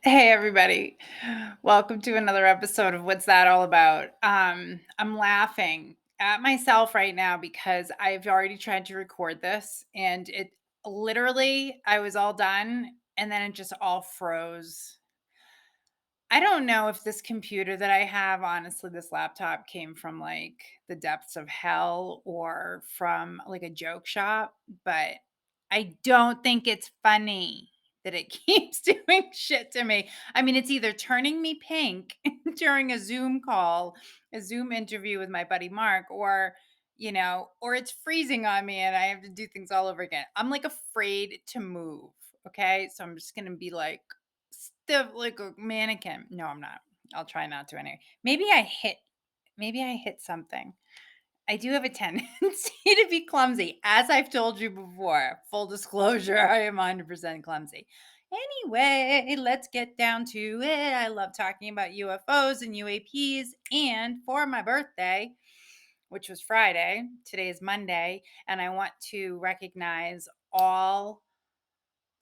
Hey everybody. Welcome to another episode of What's That All About? I'm laughing at myself right now because I've already tried to record this and it literally I was all done and then it just all froze. I don't know if this computer that I have, honestly, this laptop came from like the depths of hell or from like a joke shop, but I don't think it's funny that it keeps doing shit to me. I mean, it's either turning me pink during a Zoom call, a Zoom interview with my buddy Mark, or it's freezing on me and I have to do things all over again. I'm like afraid to move. Okay. So I'm just going to be like, stiff like a mannequin. No, I'm not. I'll try not to anyway. Maybe I hit something. I do have a tendency to be clumsy. As I've told you before, full disclosure, I am 100% clumsy. Anyway, let's get down to it. I love talking about UFOs and UAPs. And for my birthday, which was Friday, today is Monday, and I want to recognize all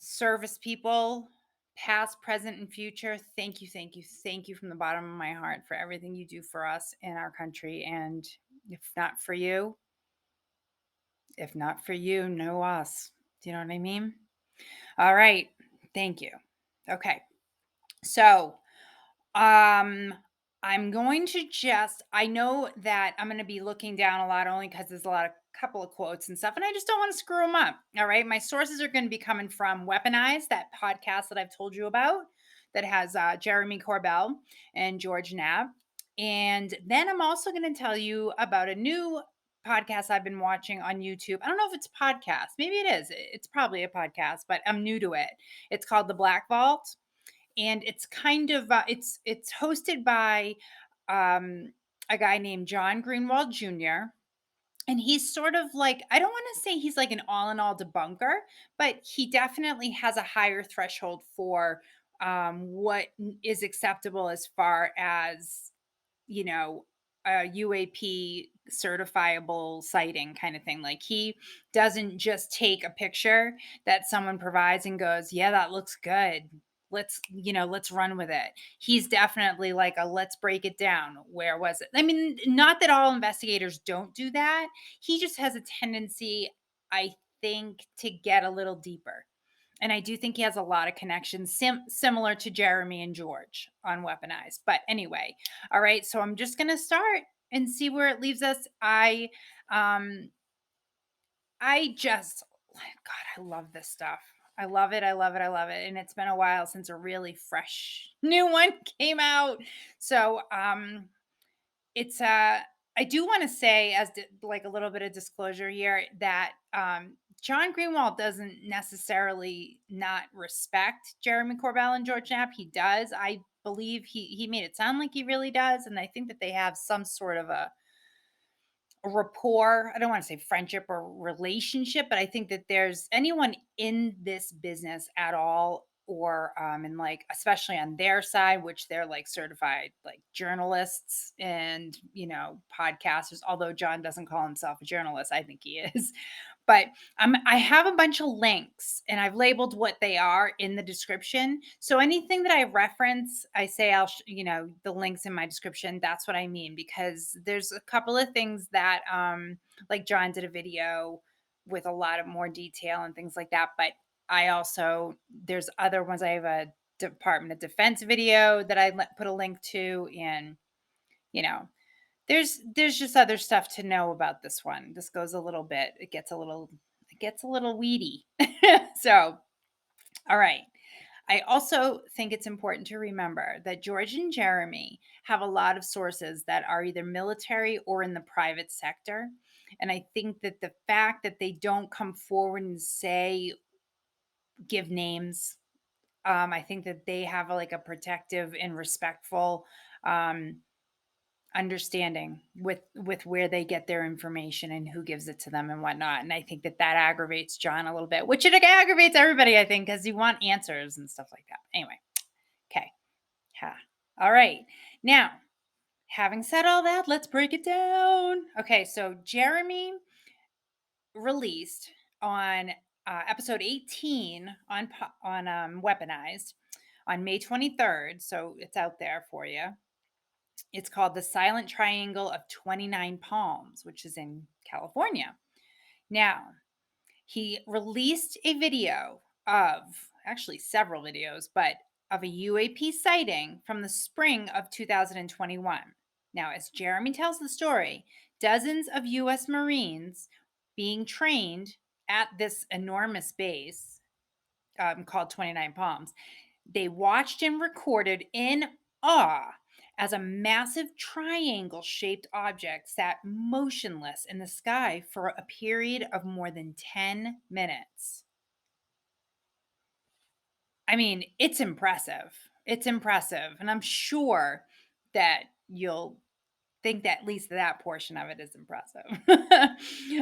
service people, past, present, and future. Thank you, thank you, thank you from the bottom of my heart for everything you do for us in our country. And if not for you, no us. Do you know what I mean? All right. Thank you. Okay. So Um, I'm going to just I know that I'm gonna be looking down a lot only because there's a lot of couple of quotes and stuff, and I just don't want to screw them up. All right. My sources are going to be coming from Weaponized, that podcast that I've told you about that has Jeremy Corbell and George Knapp. And then I'm also going to tell you about a new podcast I've been watching on YouTube. I don't know if it's a podcast. Maybe it is. It's probably a podcast, but I'm new to it. It's called The Black Vault, and it's kind of it's hosted by um, a guy named John Greenwald Jr. And he's sort of like, I don't want to say he's like an all in all debunker, but he definitely has a higher threshold for what is acceptable as far as you know, a UAP certifiable sighting kind of thing. Like he doesn't just take a picture that someone provides and goes, "Yeah, that looks good. Let's run with it." He's definitely like a let's break it down. Where was it? I mean, not that all investigators don't do that. He just has a tendency, I think, to get a little deeper. And I do think he has a lot of connections similar to Jeremy and George on Weaponized. But anyway, all right, so I'm just going to start and see where it leaves us. Um I just God, I love this stuff. I love it. I love it. I love it. And it's been a while since a really fresh new one came out. So, it's I do want to say like a little bit of disclosure here that John Greenwald doesn't necessarily not respect Jeremy Corbell and George Knapp. He does. I believe he made it sound like he really does, and I think that they have some sort of a rapport. I don't want to say friendship or relationship, but I think that there's anyone in this business at all, or and like especially on their side, which they're like certified like journalists and podcasters. Although John doesn't call himself a journalist, I think he is. But I have a bunch of links and I've labeled what they are in the description. So anything that I reference, I say the links in my description. That's what I mean, because there's a couple of things that, like John did a video with a lot of more detail and things like that. But there's other ones. I have a Department of Defense video that put a link to, and you know, there's just other stuff to know about this one. This goes a little bit, it gets a little weedy. So, all right. I also think it's important to remember that George and Jeremy have a lot of sources that are either military or in the private sector. And I think that the fact that they don't come forward and give names, I think that they have like a protective and respectful um, understanding with where they get their information and who gives it to them and whatnot. And I think that that aggravates John a little bit, which it aggravates everybody, I think, because you want answers and stuff like that. Anyway, okay. Ha. All right. Now, having said all that, let's break it down. Okay, so Jeremy released on episode 18 on Weaponized on May 23rd, so it's out there for you. It's called the Silent Triangle of 29 Palms, which is in California. Now, he released a video of, actually several videos, but of a UAP sighting from the spring of 2021. Now, as Jeremy tells the story, dozens of US Marines being trained at this enormous base called 29 Palms, they watched and recorded in awe as a massive triangle shaped object sat motionless in the sky for a period of more than 10 minutes. I mean, it's impressive. It's impressive. And I'm sure that you'll think that at least that portion of it is impressive.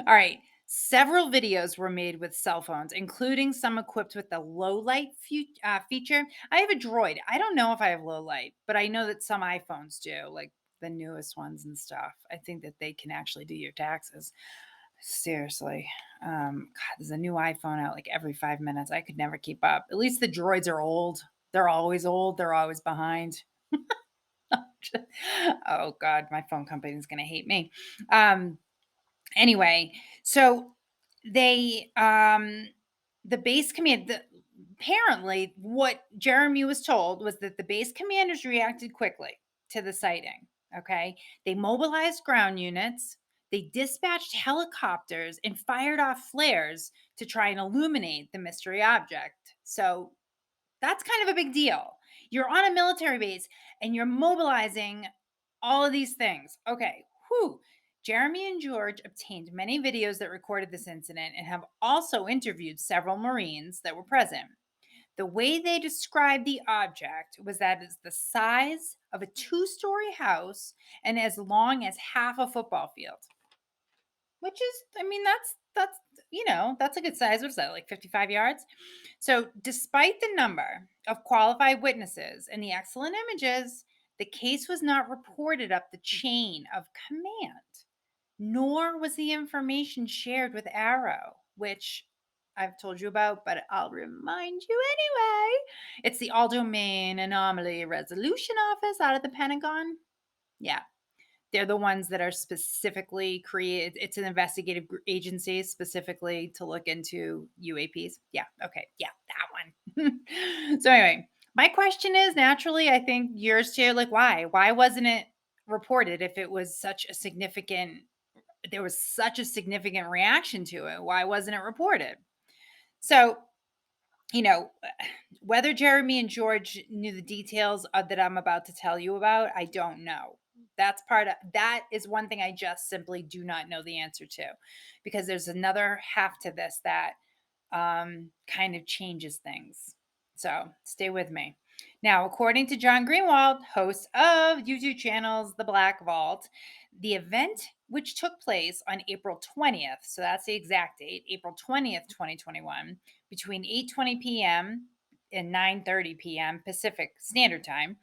All right. Several videos were made with cell phones, including some equipped with the low light feature. I have a Droid. I don't know if I have low light, but I know that some iPhones do, like the newest ones and stuff. I think that they can actually do your taxes. Seriously. God, there's a new iPhone out like every 5 minutes. I could never keep up. At least the Droids are old. They're always old. They're always behind. Oh God, my phone company is gonna hate me. Um, anyway, so they the base command apparently what Jeremy was told was that the base commanders reacted quickly to the sighting. Okay. They mobilized ground units, they dispatched helicopters and fired off flares to try and illuminate the mystery object. So that's kind of a big deal. You're on a military base and you're mobilizing all of these things. Okay. Whew. Jeremy and George obtained many videos that recorded this incident and have also interviewed several Marines that were present. The way they described the object was that it's the size of a two-story house and as long as half a football field, which is, I mean, that's that's a good size. What is that, like 55 yards? So, despite the number of qualified witnesses and the excellent images, the case was not reported up the chain of command, nor was the information shared with Arrow, which I've told you about, but I'll remind you anyway. It's the All Domain Anomaly Resolution Office out of the Pentagon. Yeah, they're the ones that are specifically created. It's an investigative agency specifically to look into UAPs. Yeah. Okay. Yeah. That one. So, anyway, my question is naturally, I think yours too. Like, why? Why wasn't it reported if it was such a significant, there was such a significant reaction to it? Why wasn't it reported? So, you know, whether Jeremy and George knew the details that I'm about to tell you about, I don't know. That is one thing I just simply do not know the answer to, because there's another half to this that kind of changes things. So stay with me. Now, according to John Greenwald, host of YouTube channels The Black Vault, the event, which took place on April 20th, so that's the exact date, April 20th, 2021, between 8:20 p.m. and 9:30 p.m. Pacific Standard Time,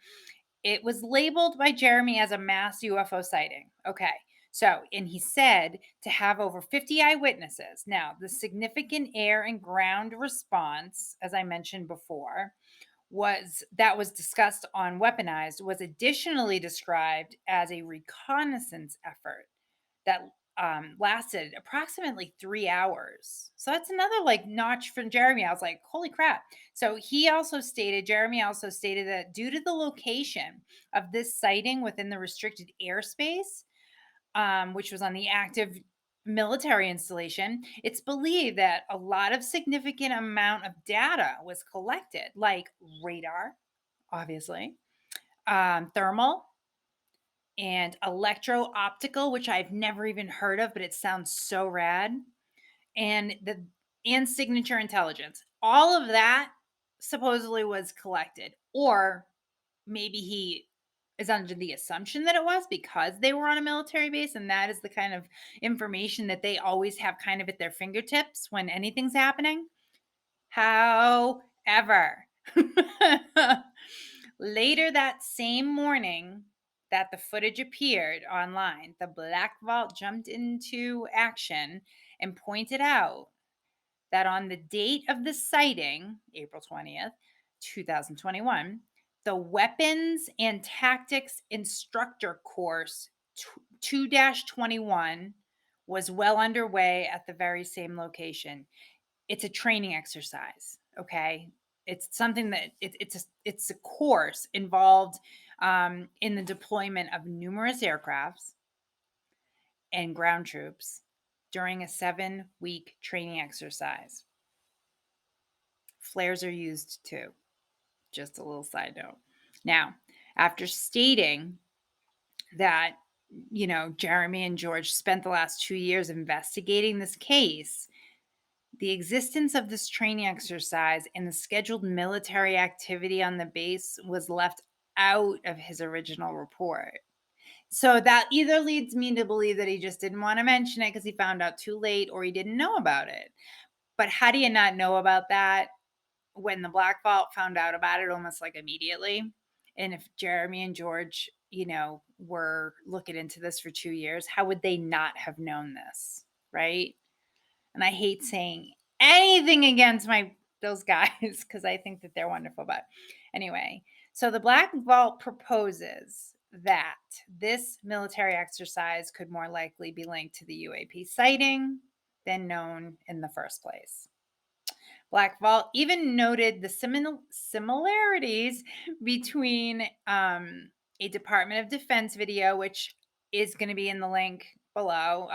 it was labeled by Jeremy as a mass UFO sighting. Okay. So, and he said to have over 50 eyewitnesses. Now, the significant air and ground response, as I mentioned before, was discussed on Weaponized, was additionally described as a reconnaissance effort that lasted approximately 3 hours. So that's another like notch from Jeremy. I was like, holy crap. So Jeremy also stated that due to the location of this sighting within the restricted airspace, which was on the active military installation, it's believed that a lot of significant amount of data was collected, like radar, obviously, thermal, and electro optical, which I've never even heard of, but it sounds so rad, and signature intelligence. All of that supposedly was collected, or maybe he is under the assumption that it was because they were on a military base, and that is the kind of information that they always have kind of at their fingertips when anything's happening. However, later that same morning that the footage appeared online, the Black Vault jumped into action and pointed out that on the date of the sighting, April 20th, 2021, the Weapons and Tactics Instructor Course 2-21 was well underway at the very same location. It's a training exercise, okay? It's something that it's a course involved in the deployment of numerous aircrafts and ground troops during a 7-week training exercise. Flares are used too. Just a little side note. Now, after stating that, Jeremy and George spent the last 2 years investigating this case, the existence of this training exercise and the scheduled military activity on the base was left out of his original report. So that either leads me to believe that he just didn't want to mention it because he found out too late or he didn't know about it. But how do you not know about that when the Black Vault found out about it almost like immediately? And if Jeremy and George, were looking into this for 2 years, how would they not have known this? Right. And I hate saying anything against those guys because I think that they're wonderful. But anyway, so the Black Vault proposes that this military exercise could more likely be linked to the UAP sighting than known in the first place. Black Vault even noted the similarities between a Department of Defense video, which is going to be in the link below.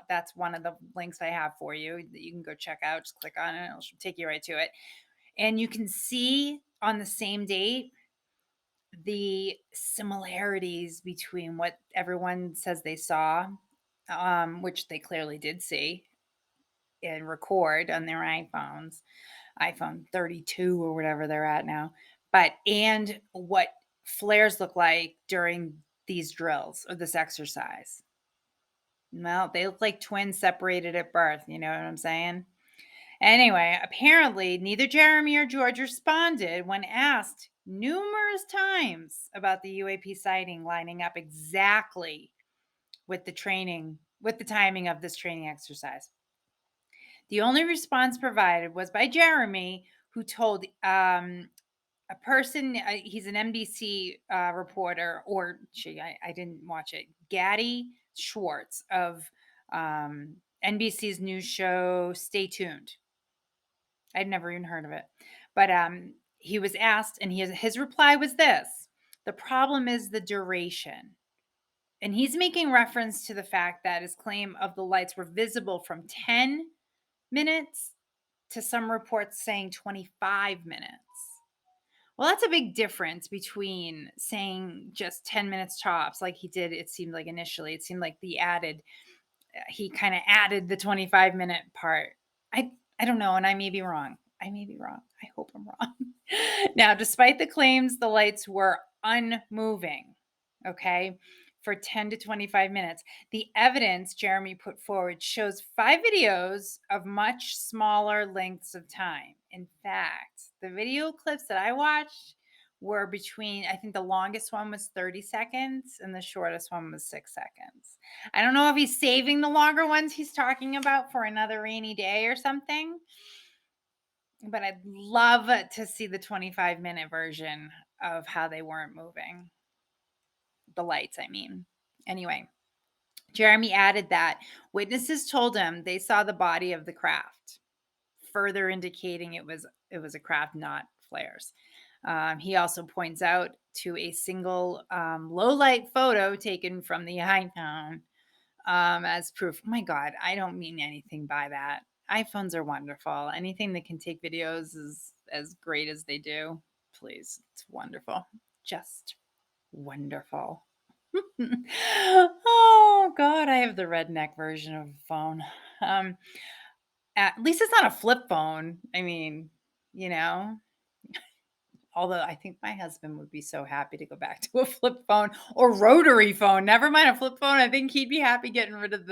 That's one of the links I have for you that you can go check out. Just click on it, it'll take you right to it. And you can see on the same date the similarities between what everyone says they saw, which they clearly did see and record on their iPhone 32 or whatever they're at now, and what flares look like during these drills or this exercise. Well, they look like twins separated at birth. You know what I'm saying? Anyway, apparently neither Jeremy or George responded when asked numerous times about the UAP sighting lining up exactly with the timing of this training exercise. The only response provided was by Jeremy, who told a person, he's an NBC reporter, or I didn't watch it, Gaddy Schwartz of NBC's news show Stay Tuned. I'd never even heard of it. But he was asked, and his reply was this: the problem is the duration. And he's making reference to the fact that his claim of the lights were visible from 10 minutes to some reports saying 25 minutes. Well, that's a big difference between saying just 10 minutes tops, like he did, it seemed like initially. It seemed like he kind of added the 25-minute part. I don't know, and I may be wrong. I hope I'm wrong. Now, despite the claims, the lights were unmoving, okay, for 10 to 25 minutes. The evidence Jeremy put forward shows 5 videos of much smaller lengths of time. In fact, the video clips that I watched were I think the longest one was 30 seconds and the shortest one was 6 seconds. I don't know if he's saving the longer ones he's talking about for another rainy day or something, but I'd love to see the 25-minute version of how they weren't moving. The lights, I mean. Anyway, Jeremy added that witnesses told him they saw the body of the craft, further indicating it was a craft, not flares. He also points out to a single low light photo taken from the iPhone as proof. Oh my God, I don't mean anything by that. iPhones are wonderful. Anything that can take videos is as great as they do. Please, it's wonderful. Just wonderful. Oh God, I have the redneck version of a phone. At least it's not a flip phone. I mean, you know, although I think my husband would be so happy to go back to a flip phone or rotary phone. Never mind a flip phone. I think he'd be happy getting rid of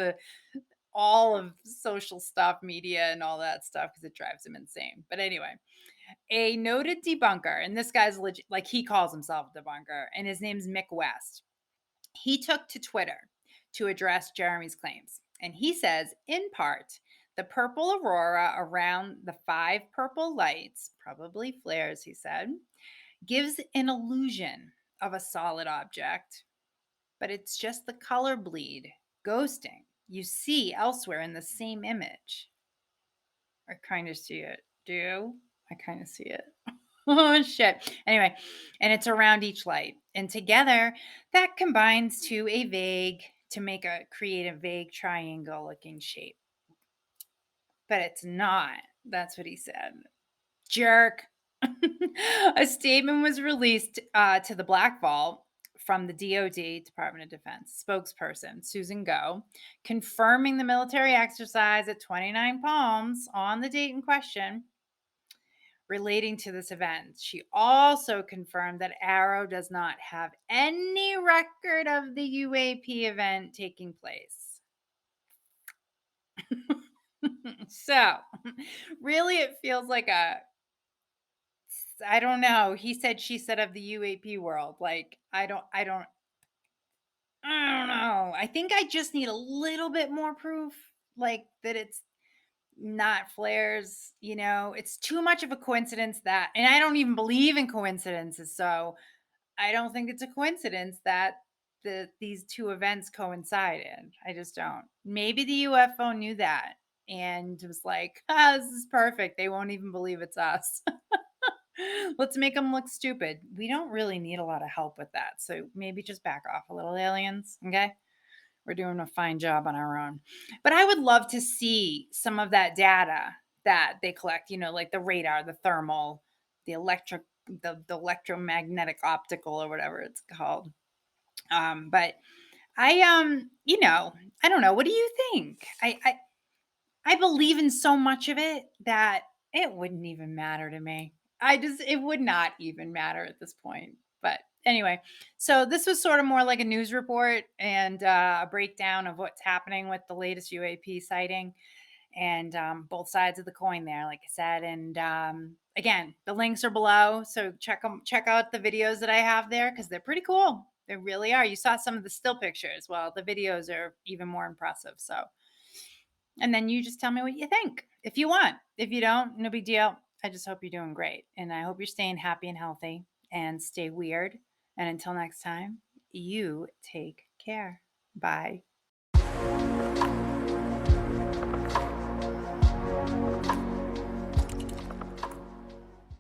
all of social stuff, media, and all that stuff because it drives him insane. But anyway, a noted debunker, and this guy's legit, like he calls himself a debunker, and his name's Mick West. He took to Twitter to address Jeremy's claims. And he says, in part, The purple aurora around the five purple lights, probably flares, he said, gives an illusion of a solid object, but it's just the color bleed, ghosting you see elsewhere in the same image. I kind of see it. Do you? I kind of see it. Oh, shit. Anyway, and it's around each light. And together, that combines to make a create a vague triangle looking shape. But it's not. That's what he said. Jerk. A statement was released to the Black Vault from the DoD, Department of Defense spokesperson, Susan Go, confirming the military exercise at 29 Palms on the date in question relating to this event. She also confirmed that Arrow does not have any record of the UAP event taking place. So, really, it feels like I don't know. He said, she said of the UAP world. Like, I don't know. I think I just need a little bit more proof, like that it's not flares. It's too much of a coincidence and I don't even believe in coincidences. So I don't think it's a coincidence that these two events coincided. I just don't. Maybe the UFO knew that and was like, this is perfect. They won't even believe it's us. Let's make them look stupid. We don't really need a lot of help with that. So maybe just back off a little, aliens. Okay. We're doing a fine job on our own. But I would love to see some of that data that they collect, like the radar, the thermal, the electric, the electromagnetic optical or whatever it's called. But I don't know. What do you think? I believe in so much of it that it wouldn't even matter to me. It would not even matter at this point. But anyway, so this was sort of more like a news report and a breakdown of what's happening with the latest UAP sighting and both sides of the coin there, like I said. And again, the links are below. So check out the videos that I have there because they're pretty cool. They really are. You saw some of the still pictures. Well, the videos are even more impressive. So and then you just tell me what you think if you want. If you don't, no big deal. I just hope you're doing great. And I hope you're staying happy and healthy and stay weird. And until next time, you take care. Bye.